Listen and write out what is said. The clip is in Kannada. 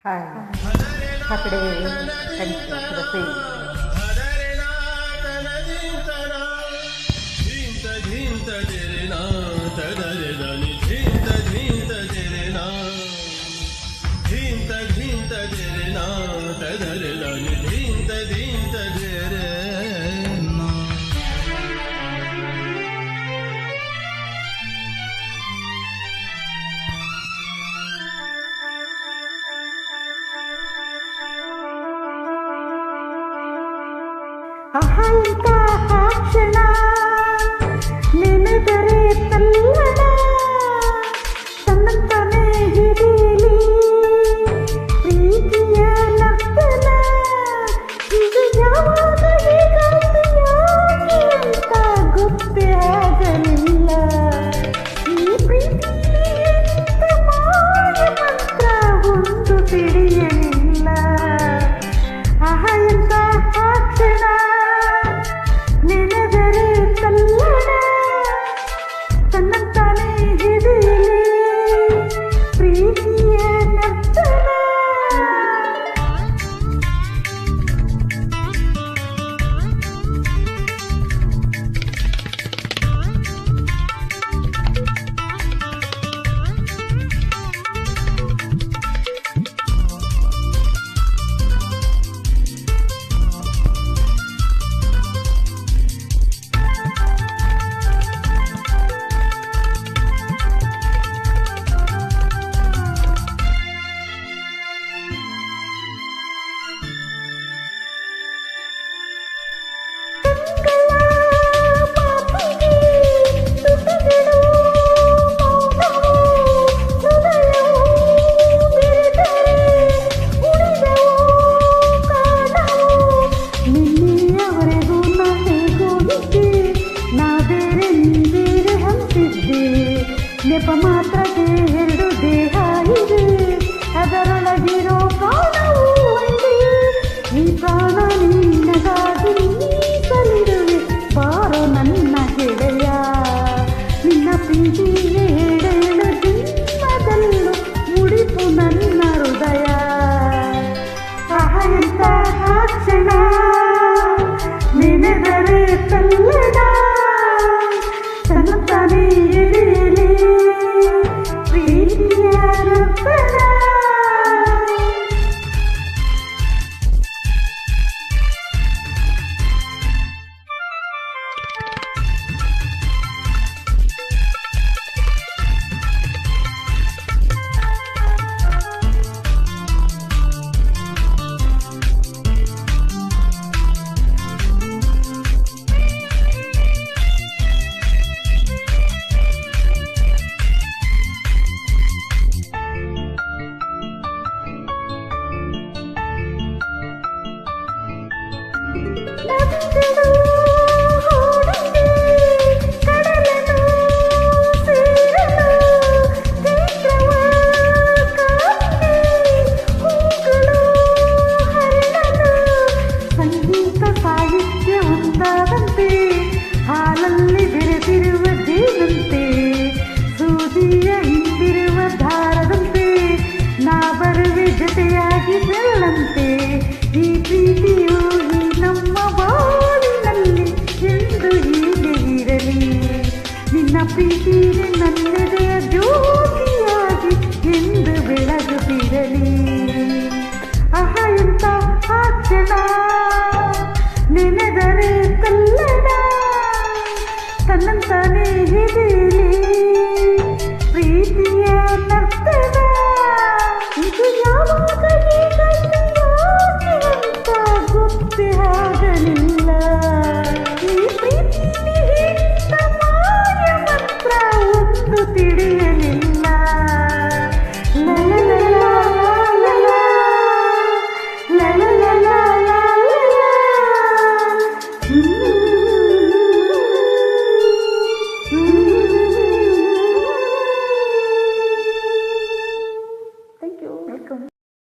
Hi, Hakade, thank you for the same. ಅಹಂತ ಕ್ಷಣ ನೆನೆದರೆ ತಲ್ಲಣ ತನ್ನಂತಾನೆ ಹಿಡೀಲಿ ಪ್ರೀತಿಯ ನರ್ತನ ಇದು ಯಾವಾಗ ಹೀಗಾಗ್ತೀಯಾಗಿ ಅಂತ ಗೊತ್ತೇ ಆಗಲಿಲ್ಲ ಈ ಪ್ರೀತಿ ಎಂತ ಮಾಯ ಮಂತ್ರ ಒಂದು ತಿಳಿಯಲಿಲ್ಲ ಆಹ ಎಂತ ಕ್ಷಣ ನೆನೆದರೆ ತಲ್ಲಣ ತನ್ನಂತಾನೆ ಹಿಡೀಲಿ ಪ್ರೀತಿಯ ನರ್ತನ ನೆಪ ಮಾತ್ರಕ್ಕೆ ಎರಡು ದೇಹ ಇದೆ ಅದರೊಳಗಿರೋ ಪ್ರಾಣವು ಒಂದೇ ಈ ಪ್ರಾಣ ನಿನ್ನಗಾಗಿ ಮೀಸಲಿಡುವೆ ಬಾರೋ ನನ್ನ ಗೆಳೆಯ ನಿನ್ನ ಪ್ರೀತಿಗೆ ಎಡೆಳು ಜನ್ಮದಲ್ಲೂ ಮುಡಿಪು ನನ್ನ ಹೃದಯ ಆಹ ಎಂತ ಕ್ಷಣ ನೆನೆದರೆ ತಲ್ಲಣ ತನ್ನಂತಾನೆ ಎಡೆಯಲಿ ಪ್ರೀತಿಯ ನರ್ತನ ಹಾಲಲ್ಲಿ ಬೆರೆತಿರುವ ಜೇನಂತೆ ಸೂಜಿಯ ಹಿಂದಿರುವ ದಾರದಂತೆ ನಾ ಬರುವೆ ಜೊತೆಯಾಗಿ ಬೆರಳಂತೆ ಈ ಪ್ರೀತಿಯು ಈ ನಮ್ಮ ಬಾಳಿನಲ್ಲಿ ಎಂದು ಹೀಗೆ ಇರಲಿ ನಿನ್ನ ಪ್ರೀತಿ ನನ್ನೆದೆಯ ಜ್ಯೋತಿಯಾಗಿ ಎಂದು ಬೆಳಗುತ್ತಿರಲಿ ಆಹ ಎಂತ ಕ್ಷಣ ನೆನೆದರೆ ತಲ್ಲಣ ತನ್ನಂತಾನೆ ಹಿಡಿಯಲಿ